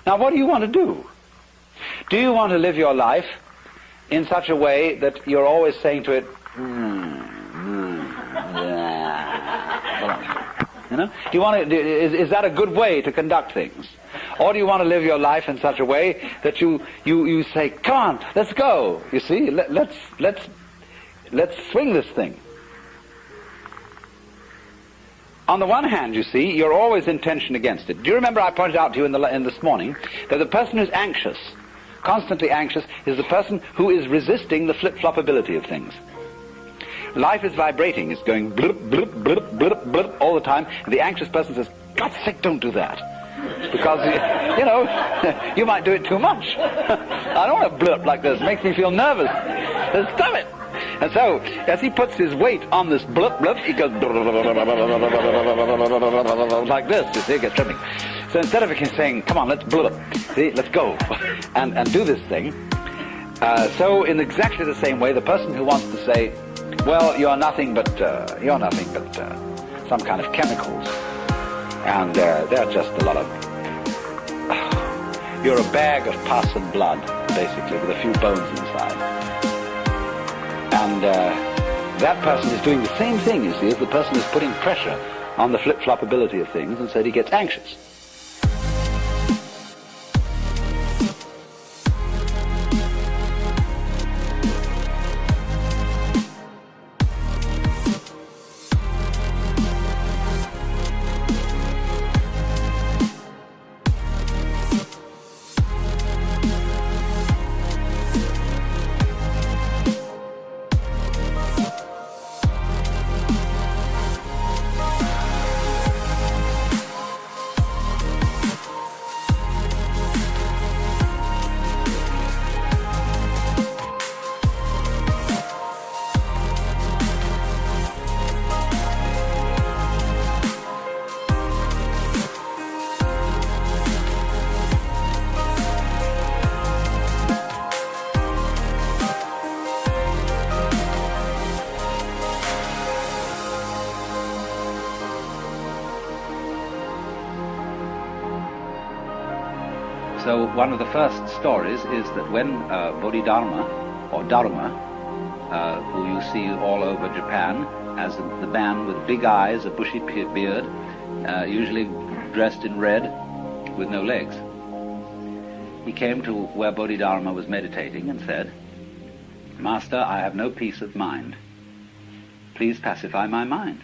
Now, what do you want to do? Do you want to live your life in such a way that you're always saying to it, you know? Do you want to? Is that a good way to conduct things? Or do you want to live your life in such a way that you say, come on, let's go. You see, let's swing this thing. On the one hand, you see, you're always in tension against it. Do you remember I pointed out to you in this morning that the person who's anxious, constantly anxious, is the person who is resisting the flip-flopability of things. Life is vibrating, it's going blip, blip, blip, blip, blip all the time, and the anxious person says, God's sake, don't do that. Because, you know, you might do it too much. I don't want to blip like this, it makes me feel nervous. Stop it. And so, as he puts his weight on this blip, blip, he goes like this, you see, it gets tripping. So instead of saying, come on, let's blip, see, let's go, and do this thing, so in exactly the same way, the person who wants to say, well, you're nothing but some kind of chemicals, and they're just a lot of, you're a bag of pus and blood, basically, with a few bones inside. And that person is doing the same thing, you see, as the person is putting pressure on the flip-flopability of things, and so he gets anxious. So one of the first stories is that when Bodhidharma, or Dharma, who you see all over Japan as the man with big eyes, a bushy beard, usually dressed in red with no legs, he came to where Bodhidharma was meditating and said, Master, I have no peace of mind. Please pacify my mind.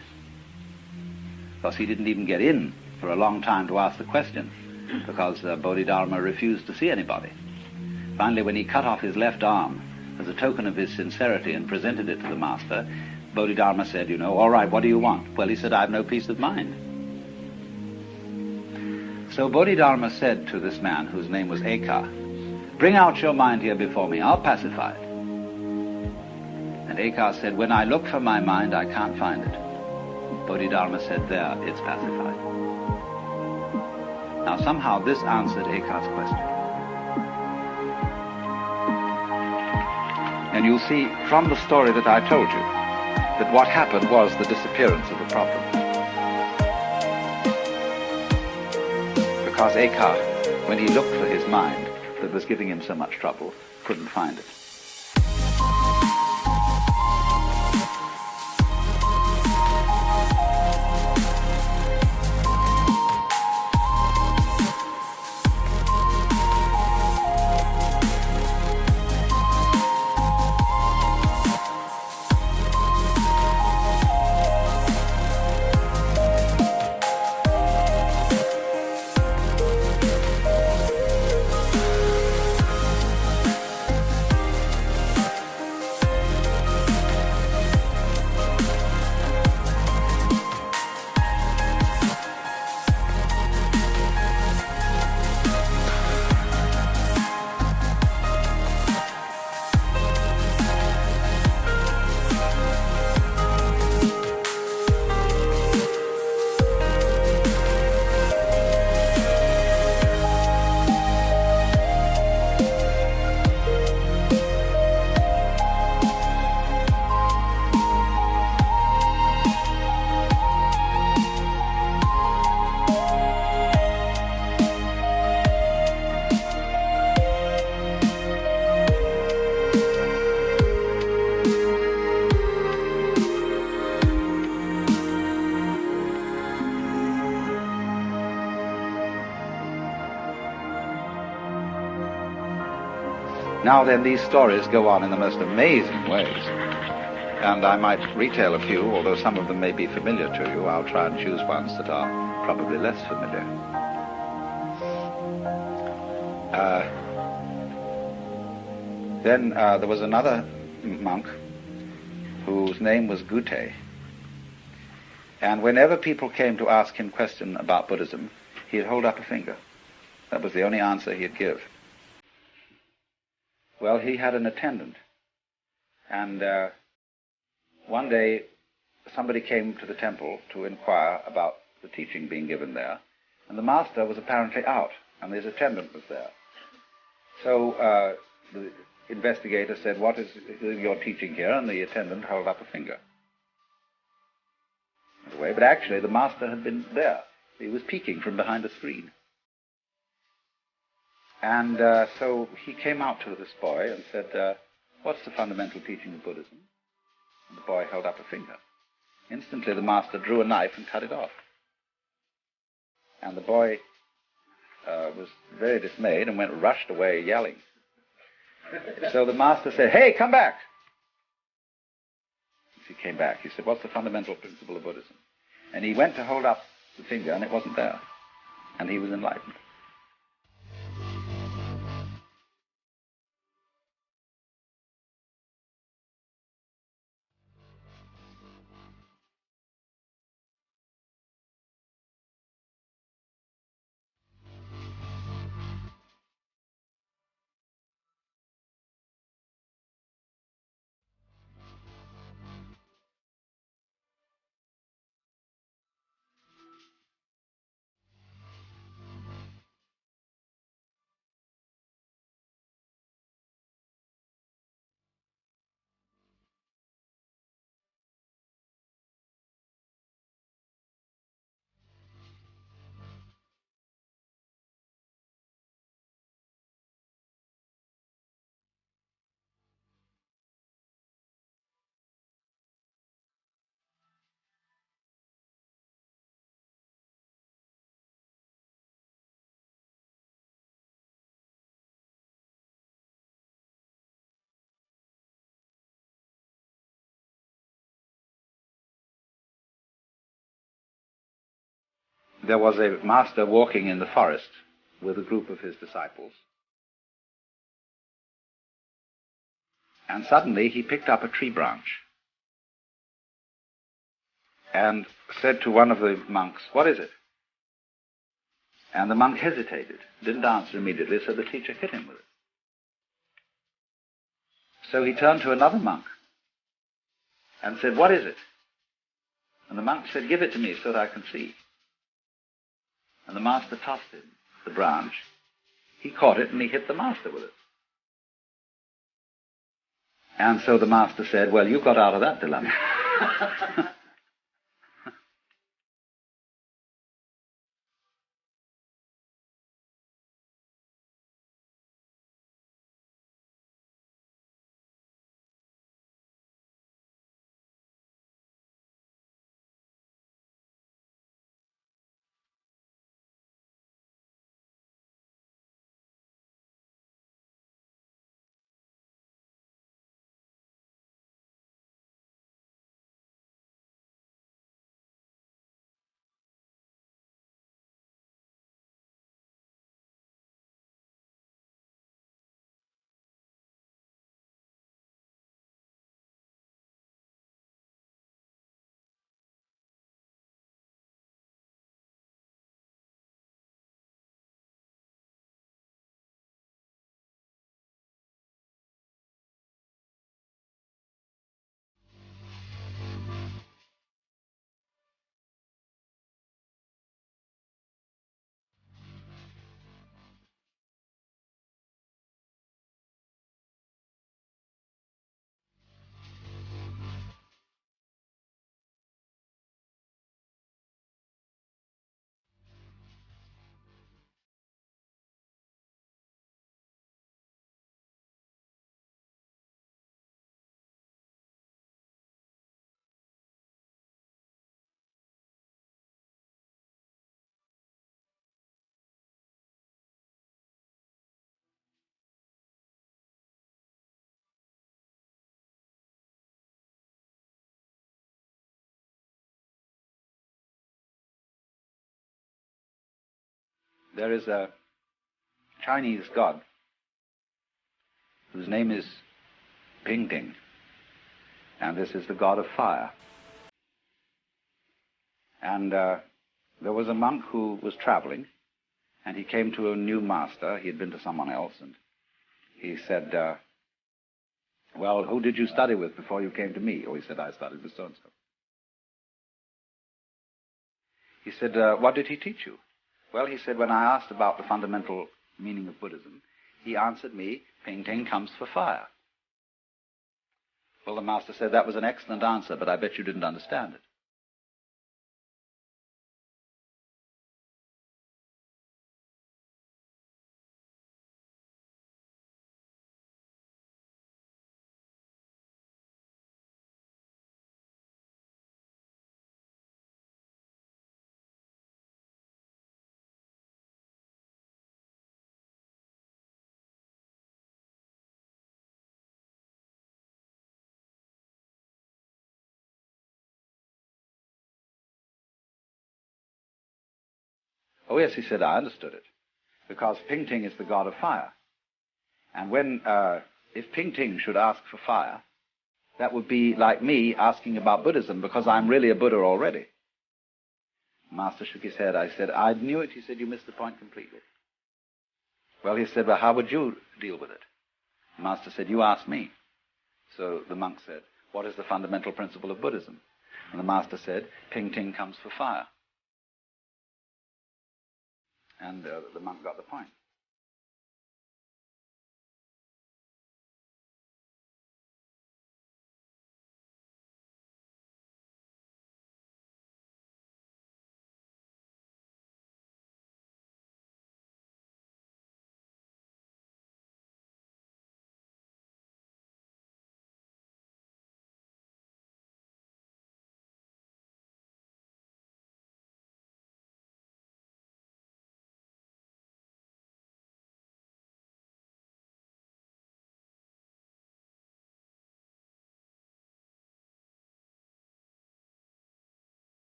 Because he didn't even get in for a long time to ask the question, because Bodhidharma refused to see anybody. Finally, when he cut off his left arm as a token of his sincerity and presented it to the master, Bodhidharma said, you know, all right, what do you want? Well, he said, I have no peace of mind. So Bodhidharma said to this man, whose name was Eka, bring out your mind here before me, I'll pacify it. And Eka said, when I look for my mind, I can't find it. Bodhidharma said, there, it's pacified. Now somehow this answered Eka's question. And you'll see from the story that I told you that what happened was the disappearance of the problem. Because Eka, when he looked for his mind that was giving him so much trouble, couldn't find it. Now then, these stories go on in the most amazing ways. And I might retail a few, although some of them may be familiar to you. I'll try and choose ones that are probably less familiar. Then there was another monk whose name was Gute. And whenever people came to ask him questions about Buddhism, he'd hold up a finger. That was the only answer he'd give. Well, he had an attendant. And one day, somebody came to the temple to inquire about the teaching being given there. And the master was apparently out, and his attendant was there. So the investigator said, "What is your teaching here?" And the attendant held up a finger. But actually the master had been there. He was peeking from behind a screen. And so he came out to this boy and said, "What's the fundamental teaching of Buddhism?" And the boy held up a finger. Instantly the master drew a knife and cut it off. And the boy was very dismayed and rushed away yelling. So the master said, "Hey, come back!" As he came back, he said, "What's the fundamental principle of Buddhism?" And he went to hold up the finger, and it wasn't there. And he was enlightened. There was a master walking in the forest with a group of his disciples. And suddenly he picked up a tree branch and said to one of the monks, "What is it?" And the monk hesitated, didn't answer immediately, so the teacher hit him with it. So he turned to another monk and said, "What is it?" And the monk said, "Give it to me so that I can see." And the master tossed him the branch. He caught it and he hit the master with it. And so the master said, "Well, you got out of that dilemma." there is a Chinese god whose name is Ping, and this is the god of fire. And there was a monk who was traveling, and he came to a new master. He had been to someone else, and he said, well, who did you study with before you came to me? Or he said, I studied with so-and-so. He said, what did he teach you? Well, he said, when I asked about the fundamental meaning of Buddhism, he answered me, Ping comes for fire. Well, the master said, that was an excellent answer, but I bet you didn't understand it. Oh, yes, he said, I understood it. Because Ping is the god of fire. And when, if Ping should ask for fire, that would be like me asking about Buddhism, because I'm really a Buddha already. The master shook his head. I said, I knew it. He said, you missed the point completely. Well, he said, well, how would you deal with it? The master said, you ask me. So the monk said, what is the fundamental principle of Buddhism? And the master said, Ping comes for fire. And the monk got the point.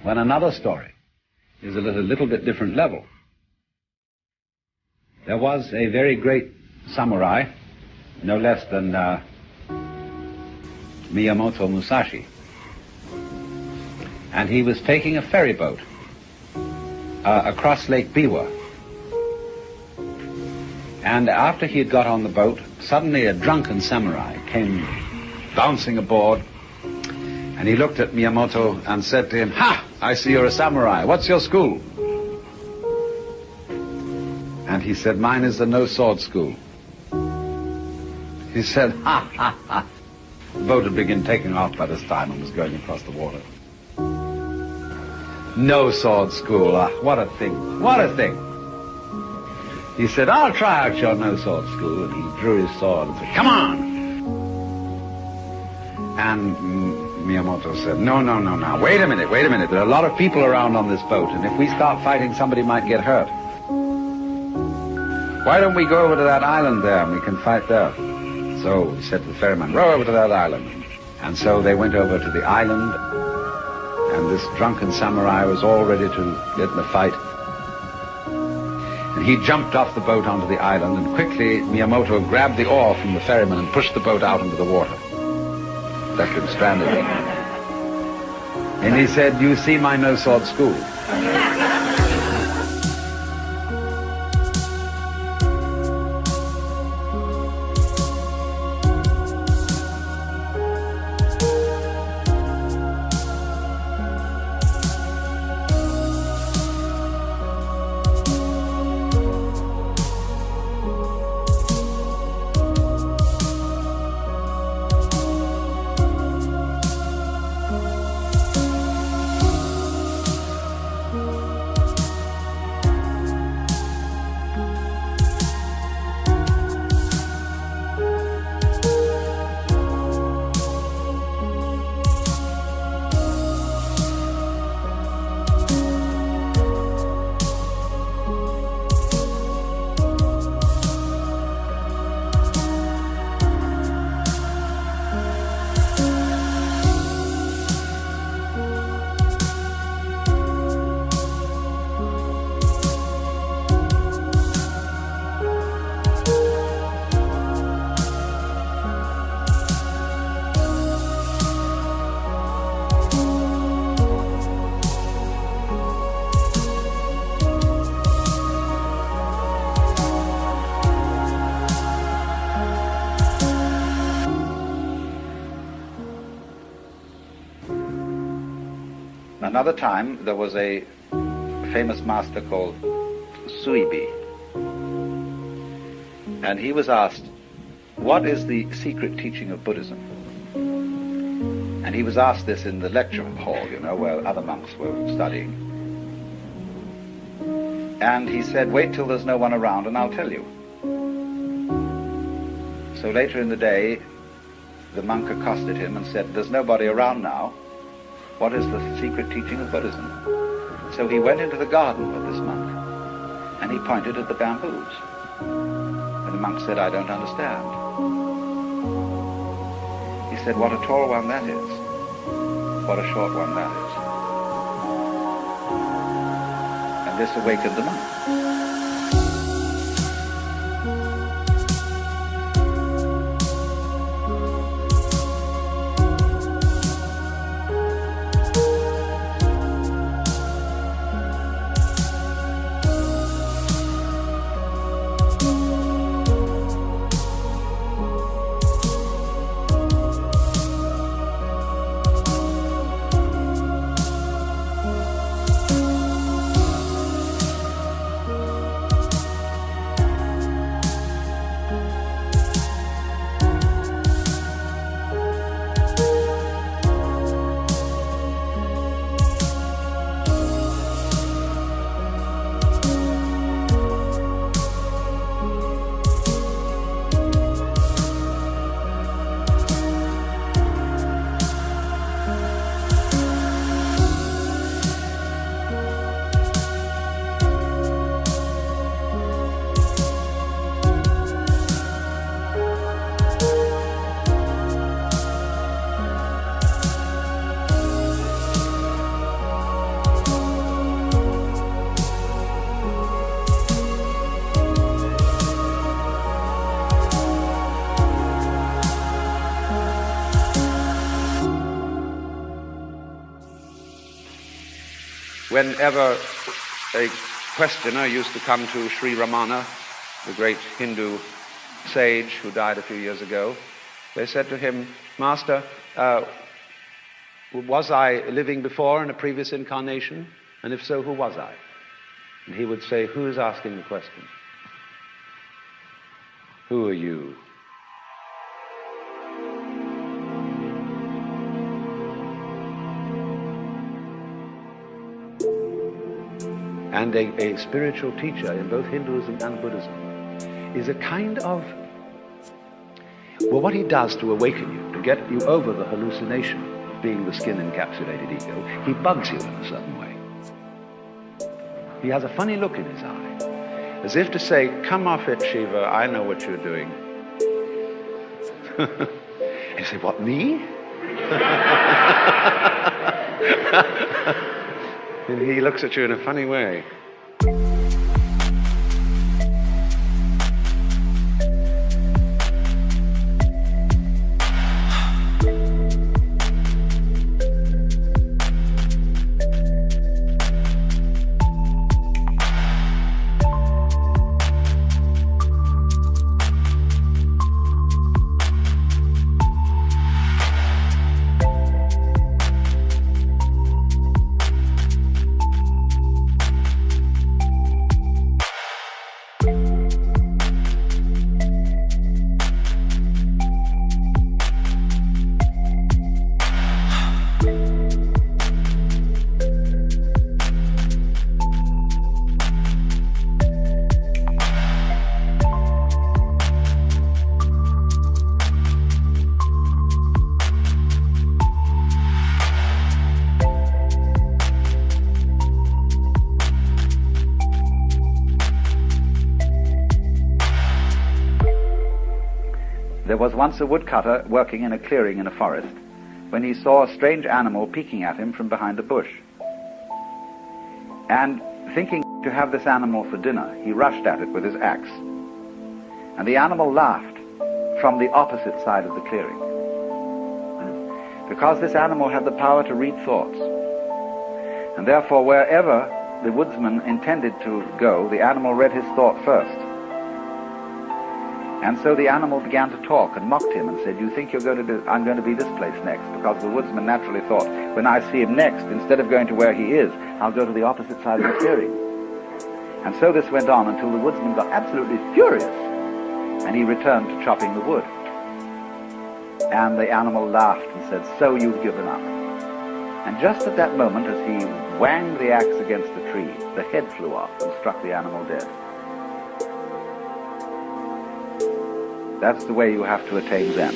When another story is at a little bit different level. There was a very great samurai, no less than Miyamoto Musashi, and he was taking a ferry boat across Lake Biwa. And after he had got on the boat, suddenly a drunken samurai came bouncing aboard, and he looked at Miyamoto and said to him, "Ha! I see you're a samurai. What's your school?" And he said, "Mine is the no-sword school." He said, "Ha, ha, ha." The boat had begun taking off by this time and was going across the water. No-sword school, what a thing, what a thing. He said, "I'll try out your no-sword school." And he drew his sword and said, "Come on." And Miyamoto said, no, wait a minute. There are a lot of people around on this boat, and if we start fighting, somebody might get hurt. Why don't we go over to that island there, and we can fight there? So he said to the ferryman, "Row over to that island." And so they went over to the island, and this drunken samurai was all ready to get in the fight. And he jumped off the boat onto the island, and quickly Miyamoto grabbed the oar from the ferryman and pushed the boat out into the water. Left him stranded. And he said, "You see my no-sword school." another time, there was a famous master called Suibi, and he was asked, what is the secret teaching of Buddhism? And he was asked this in the lecture hall, where other monks were studying. And he said, wait till there's no one around and I'll tell you. So later in the day, the monk accosted him and said, there's nobody around now. What is the secret teaching of Buddhism? So he went into the garden with this monk, and he pointed at the bamboos. And the monk said, I don't understand. He said, what a tall one that is. What a short one that is. And this awakened the monk. Whenever a questioner used to come to Sri Ramana, the great Hindu sage who died a few years ago, they said to him, Master, was I living before in a previous incarnation? And if so, who was I? And he would say, who is asking the question? Who are you? And a spiritual teacher in both Hinduism and Buddhism is a kind of, well, what he does to awaken you, to get you over the hallucination of being the skin-encapsulated ego, he bugs you in a certain way. He has a funny look in his eye, as if to say, come off it, Shiva, I know what you're doing. You say, what, me? And he looks at you in a funny way. There was once a woodcutter working in a clearing in a forest when he saw a strange animal peeking at him from behind a bush. And thinking to have this animal for dinner, he rushed at it with his axe. And the animal laughed from the opposite side of the clearing, because this animal had the power to read thoughts. And therefore, wherever the woodsman intended to go, the animal read his thought first. And so the animal began to talk and mocked him and said, "You think I'm going to be this place next?" Because the woodsman naturally thought, when I see him next, instead of going to where he is, I'll go to the opposite side of the clearing. And so this went on until the woodsman got absolutely furious, and he returned to chopping the wood. And the animal laughed and said, "So you've given up." And just at that moment, as he whanged the axe against the tree, the head flew off and struck the animal dead. That's the way you have to attain Zen.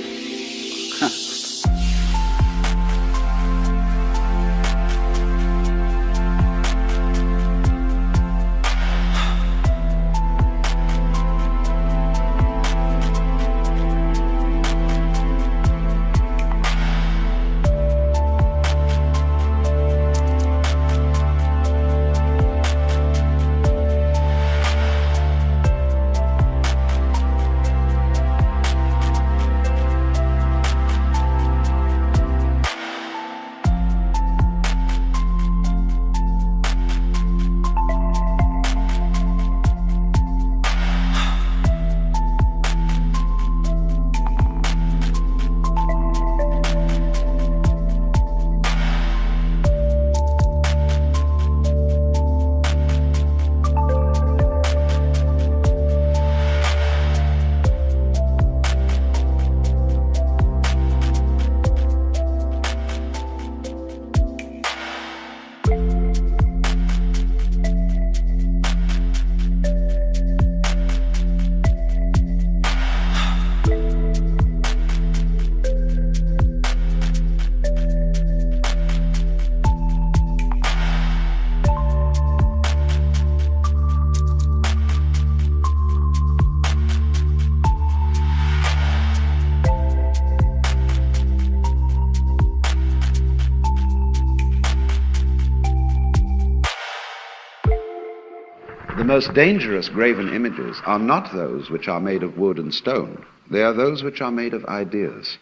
The most dangerous graven images are not those which are made of wood and stone. They are those which are made of ideas.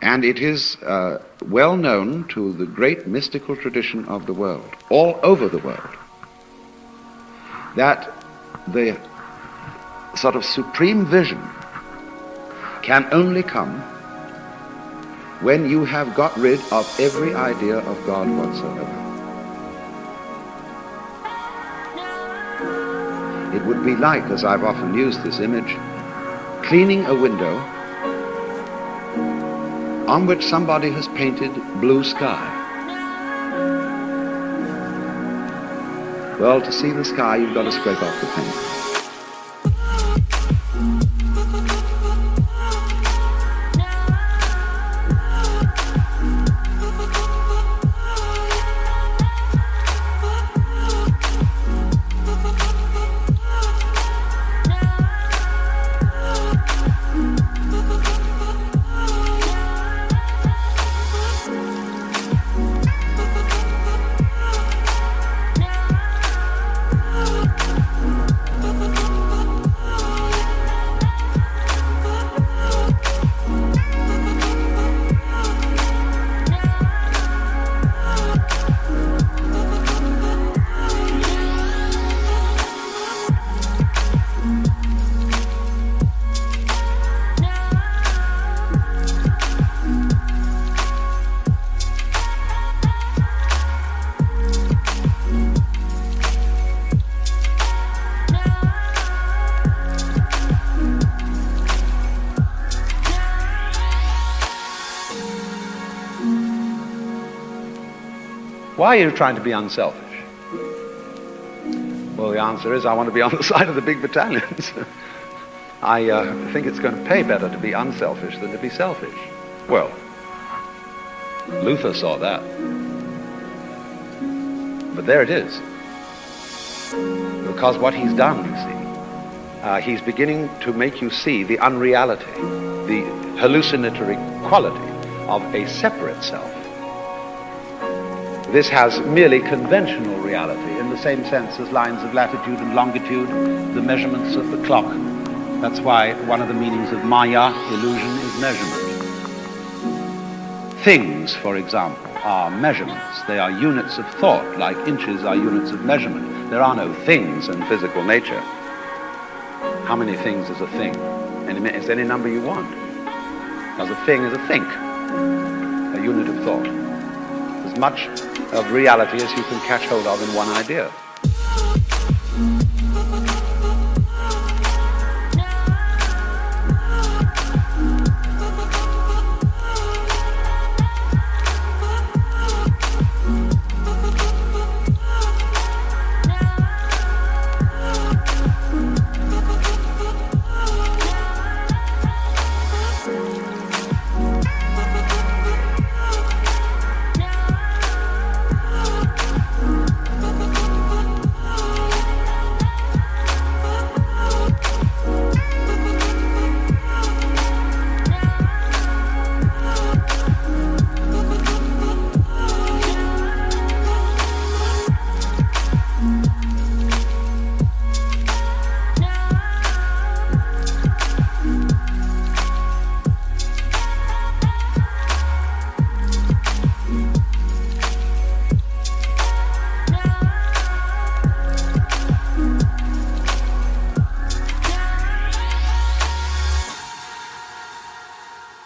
And it is well known to the great mystical tradition of the world, all over the world, that the sort of supreme vision can only come when you have got rid of every idea of God whatsoever. It would be like, as I've often used this image, cleaning a window on which somebody has painted blue sky. Well, to see the sky, you've got to scrape off the paint. Why are you trying to be unselfish? Well, the answer is I want to be on the side of the big battalions. I think it's going to pay better to be unselfish than to be selfish. Well, Luther saw that. But there it is. Because what he's done, you see, he's beginning to make you see the unreality, the hallucinatory quality of a separate self. This has merely conventional reality in the same sense as lines of latitude and longitude, the measurements of the clock. That's why one of the meanings of Maya, illusion, is measurement. Things, for example, are measurements. They are units of thought, like inches are units of measurement. There are no things in physical nature. how many things is a thing? And it's any number you want. Because a thing is a think, a unit of thought. As much of reality as you can catch hold of in one idea.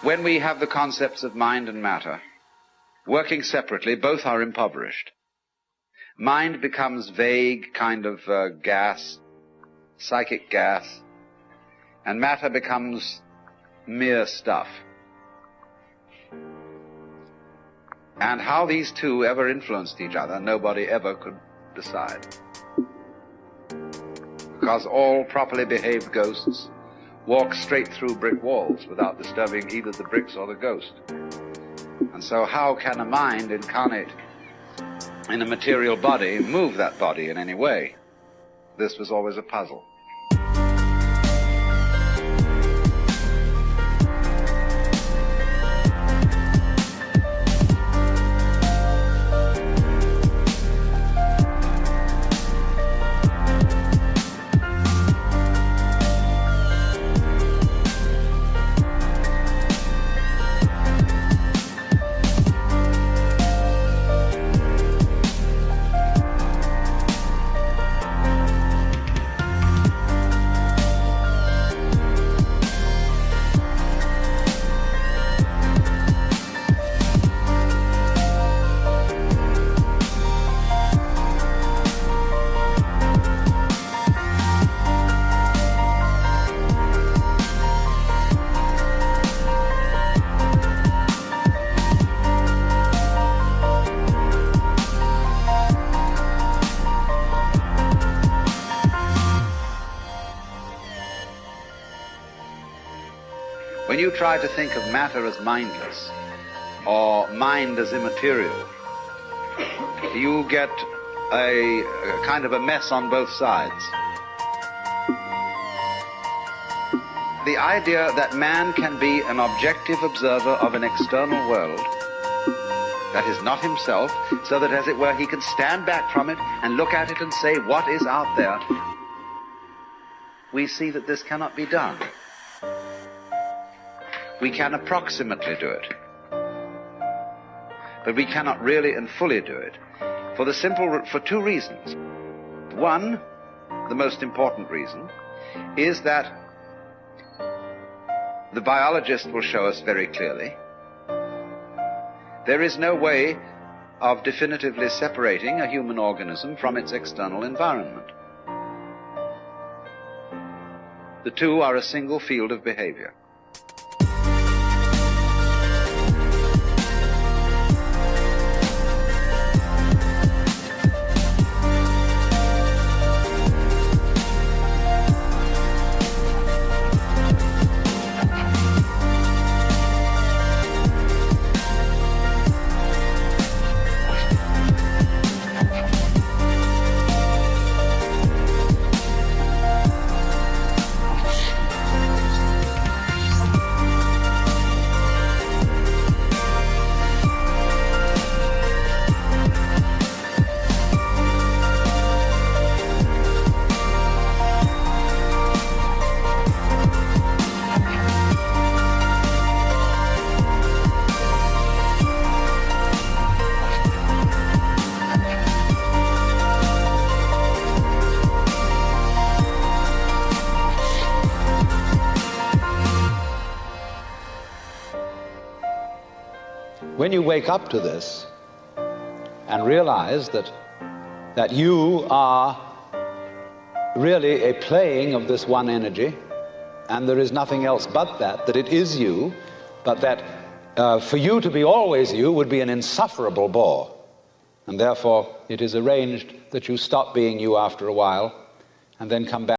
When we have the concepts of mind and matter working separately, both are impoverished. Mind becomes vague, kind of gas, psychic gas, and matter becomes mere stuff. And how these two ever influenced each other, nobody ever could decide. Because all properly behaved ghosts walk straight through brick walls without disturbing either the bricks or the ghost. And so how can a mind incarnate in a material body move that body in any way? This was always a puzzle. When you try to think of matter as mindless, or mind as immaterial, you get a kind of a mess on both sides. The idea that man can be an objective observer of an external world that is not himself, so that, as it were, he can stand back from it and look at it and say, what is out there? We see that this cannot be done. We can approximately do it, but we cannot really and fully do it for two reasons. One, the most important reason, is that the biologist will show us very clearly there is no way of definitively separating a human organism from its external environment. The two are a single field of behavior. when you wake up to this and realize that you are really a playing of this one energy, and there is nothing else but that it is you, but that for you to be always you would be an insufferable bore. And therefore, it is arranged that you stop being you after a while and then come back.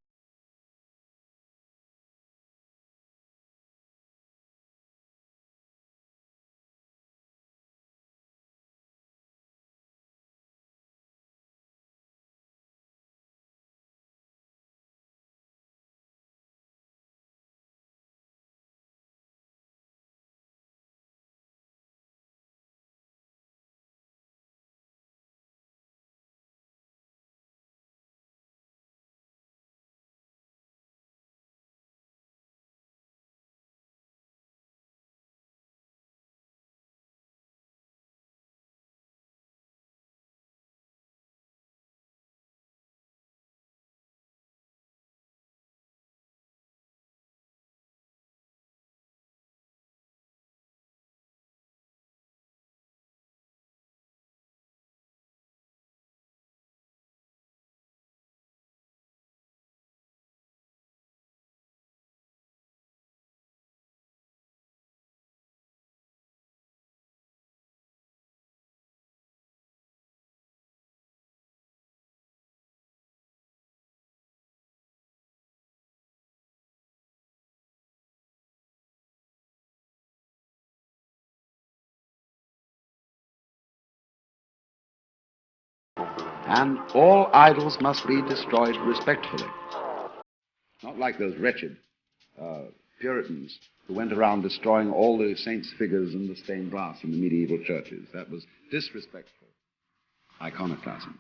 And all idols must be destroyed respectfully. Not like those wretched Puritans who went around destroying all the saints' figures and the stained glass in the medieval churches. That was disrespectful iconoclasm.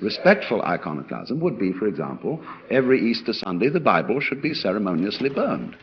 Respectful iconoclasm would be, for example, every Easter Sunday the Bible should be ceremoniously burned.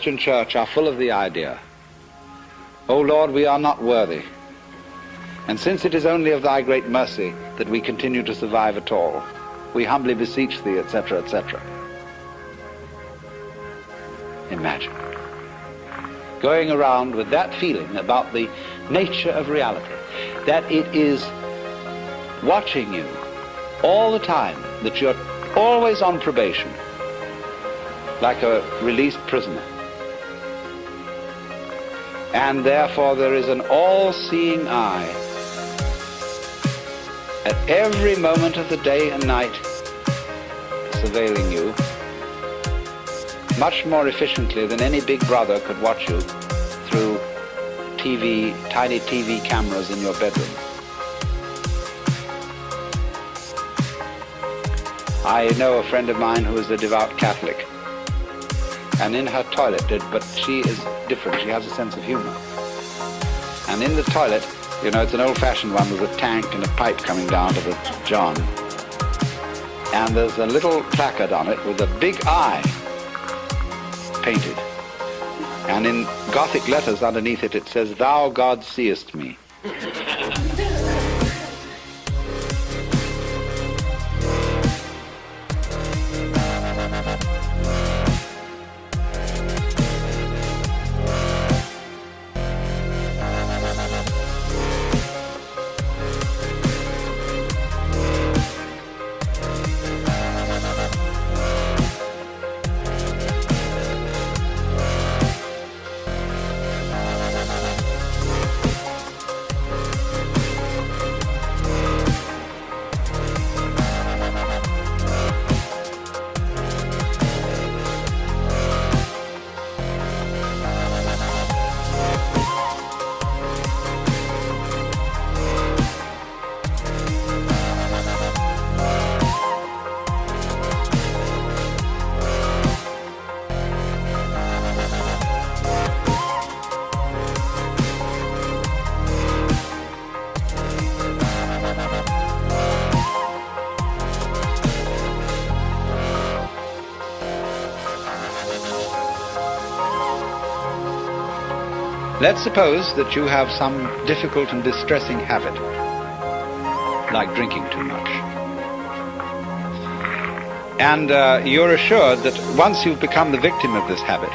Christian church are full of the idea, "O Lord, we are not worthy, and since it is only of thy great mercy that we continue to survive at all, we humbly beseech thee," etc., etc. Imagine going around with that feeling about the nature of reality, that it is watching you all the time, that you're always on probation, like a released prisoner. And therefore there is an all-seeing eye at every moment of the day and night surveilling you, much more efficiently than any big brother could watch you through tiny TV cameras in your bedroom. I know a friend of mine who is a devout Catholic, and in her toilet, but she is different, she has a sense of humor. And in the toilet, you know, it's an old-fashioned one with a tank and a pipe coming down to the john. And there's a little placard on it with a big eye painted. And in Gothic letters underneath it, it says, "Thou, God, seest me." Let's suppose that you have some difficult and distressing habit, like drinking too much. And you're assured that once you've become the victim of this habit,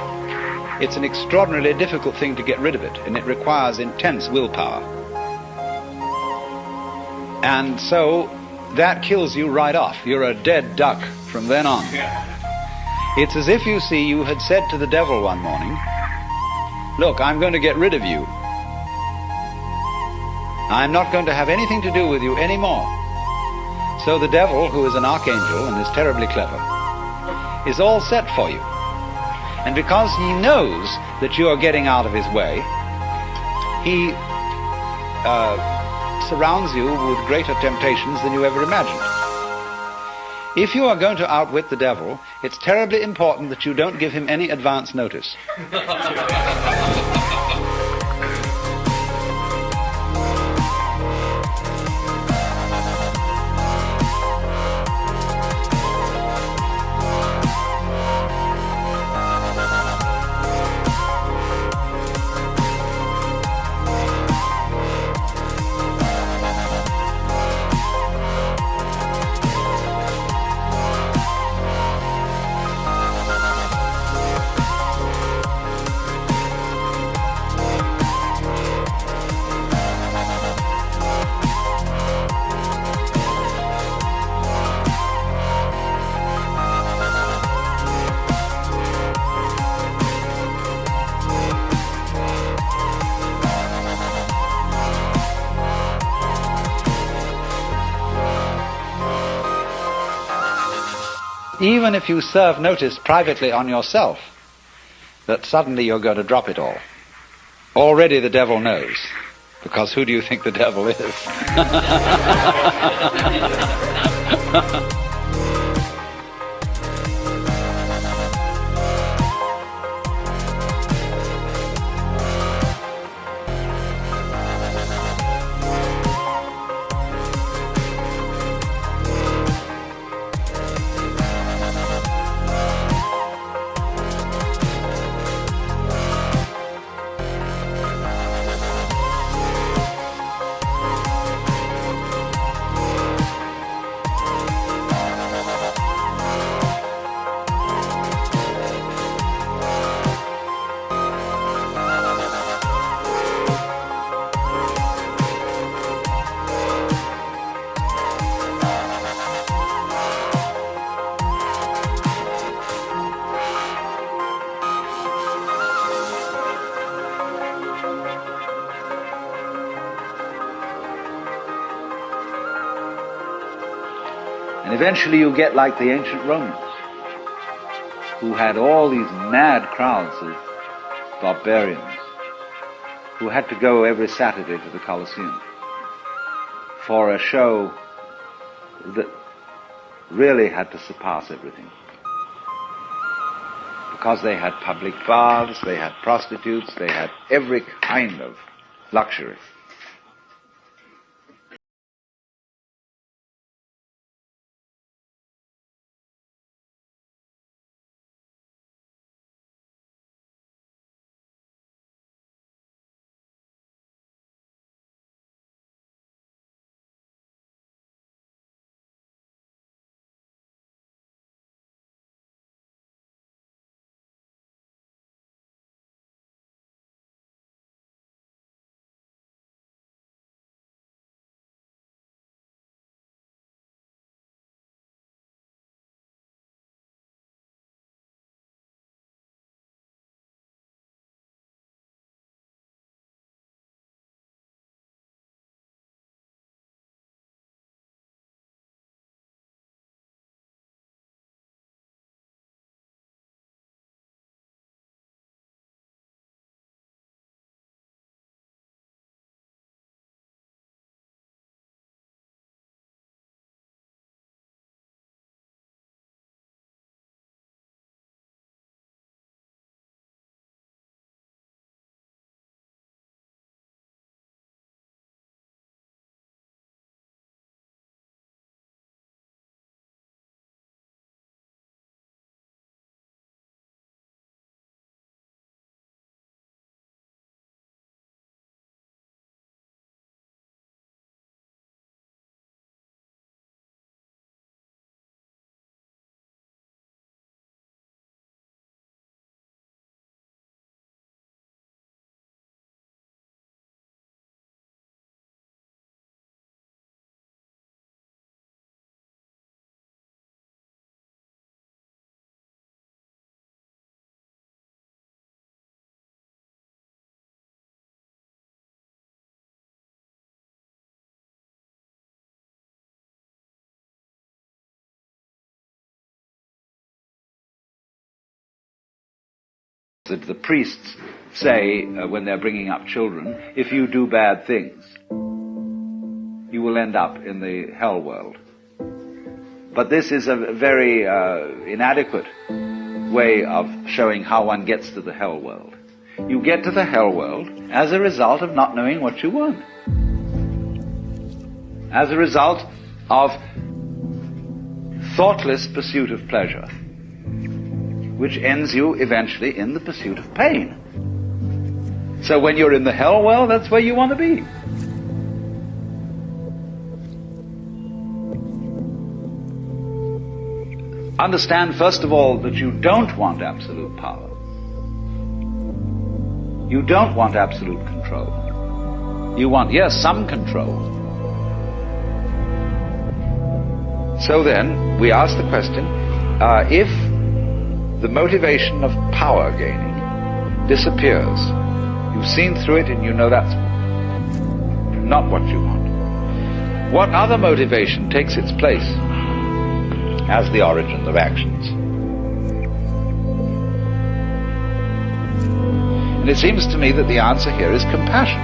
it's an extraordinarily difficult thing to get rid of it, and it requires intense willpower. And so that kills you right off. You're a dead duck from then on. It's as if you had said to the devil one morning, "Look, I'm going to get rid of you. I'm not going to have anything to do with you anymore." So the devil, who is an archangel and is terribly clever, is all set for you. And because he knows that you are getting out of his way, he surrounds you with greater temptations than you ever imagined. If you are going to outwit the devil, it's terribly important that you don't give him any advance notice. Even if you serve notice privately on yourself that suddenly you're going to drop it all, already the devil knows, because who do you think the devil is? And eventually you get like the ancient Romans, who had all these mad crowds of barbarians who had to go every Saturday to the Colosseum for a show that really had to surpass everything. Because they had public baths, they had prostitutes, they had every kind of luxury. That the priests say when they're bringing up children, if you do bad things, you will end up in the hell world. But this is a very inadequate way of showing how one gets to the hell world. You get to the hell world as a result of not knowing what you want. As a result of thoughtless pursuit of pleasure, which ends you eventually in the pursuit of pain. So when you're in the hell world, that's where you want to be. Understand, first of all, that you don't want absolute power. You don't want absolute control. You want, yes, some control. So then, we ask the question, if the motivation of power gaining disappears, you've seen through it and you know that's not what you want, what other motivation takes its place as the origin of actions? And it seems to me that the answer here is compassion.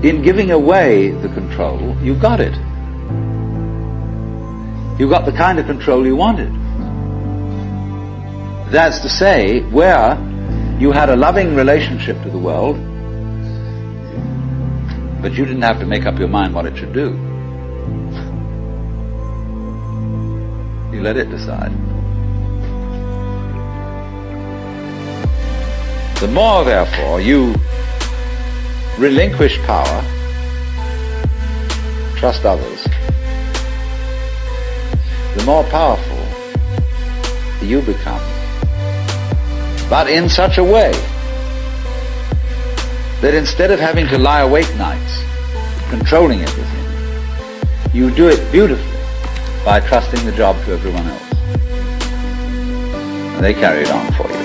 in giving away the control, you got it. You got the kind of control you wanted. That's to say, where you had a loving relationship to the world, but you didn't have to make up your mind what it should do. You let it decide. The more, therefore, you relinquish power, trust others, the more powerful you become. But in such a way that instead of having to lie awake nights controlling everything, you do it beautifully by trusting the job to everyone else. And they carry it on for you.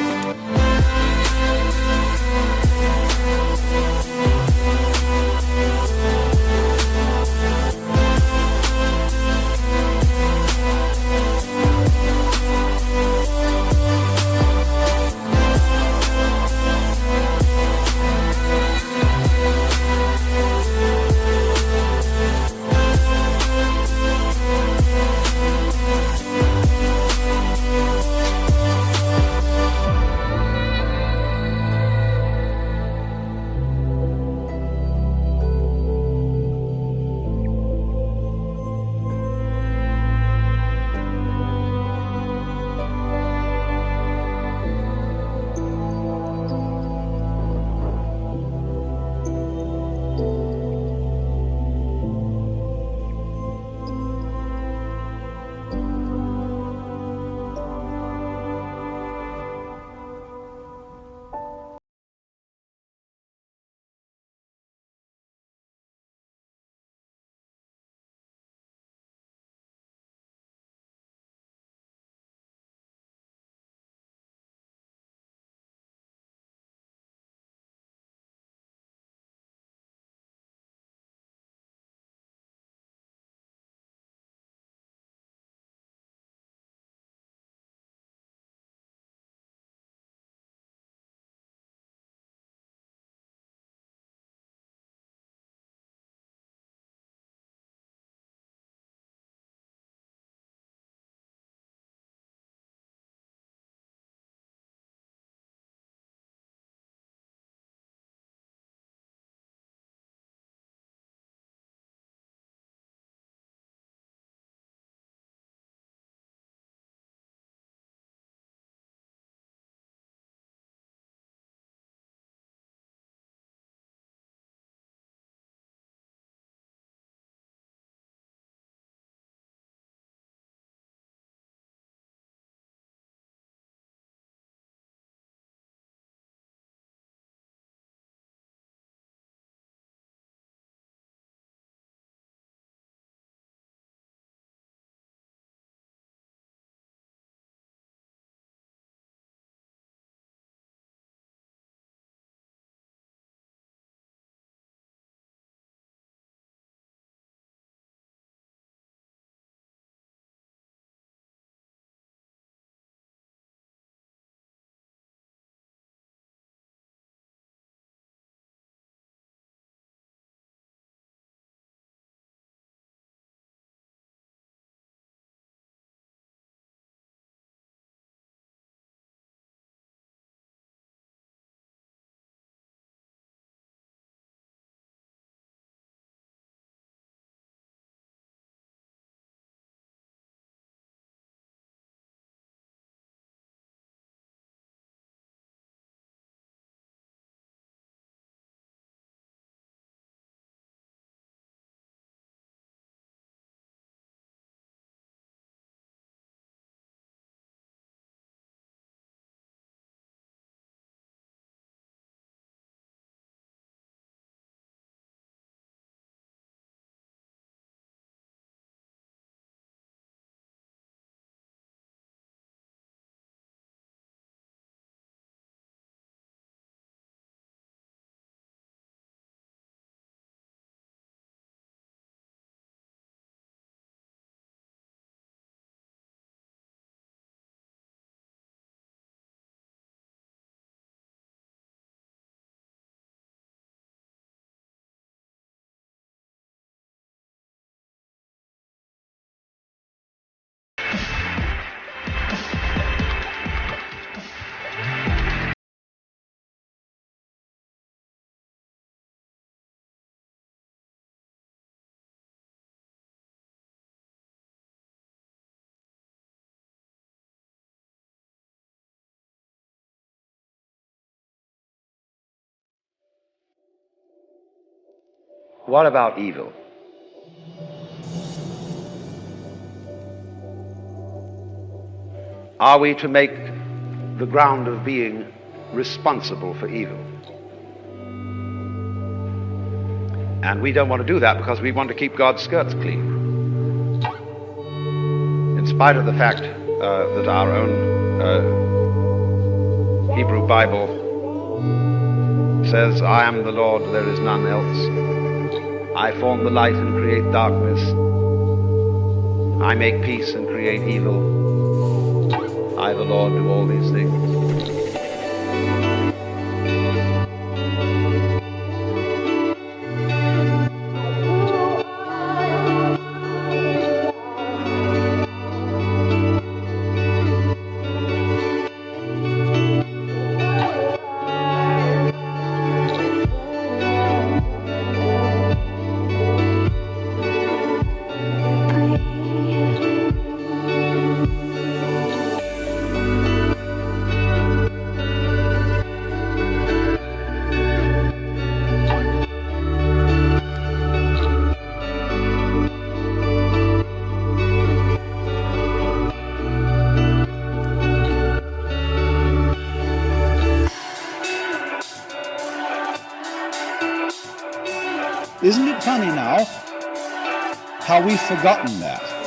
What about evil? Are we to make the ground of being responsible for evil? And we don't want to do that because we want to keep God's skirts clean. In spite of the fact that our own Hebrew Bible says, I am the Lord, there is none else. I form the light and create darkness. I make peace and create evil. I, the Lord, do all these things. Isn't it funny now how we've forgotten that?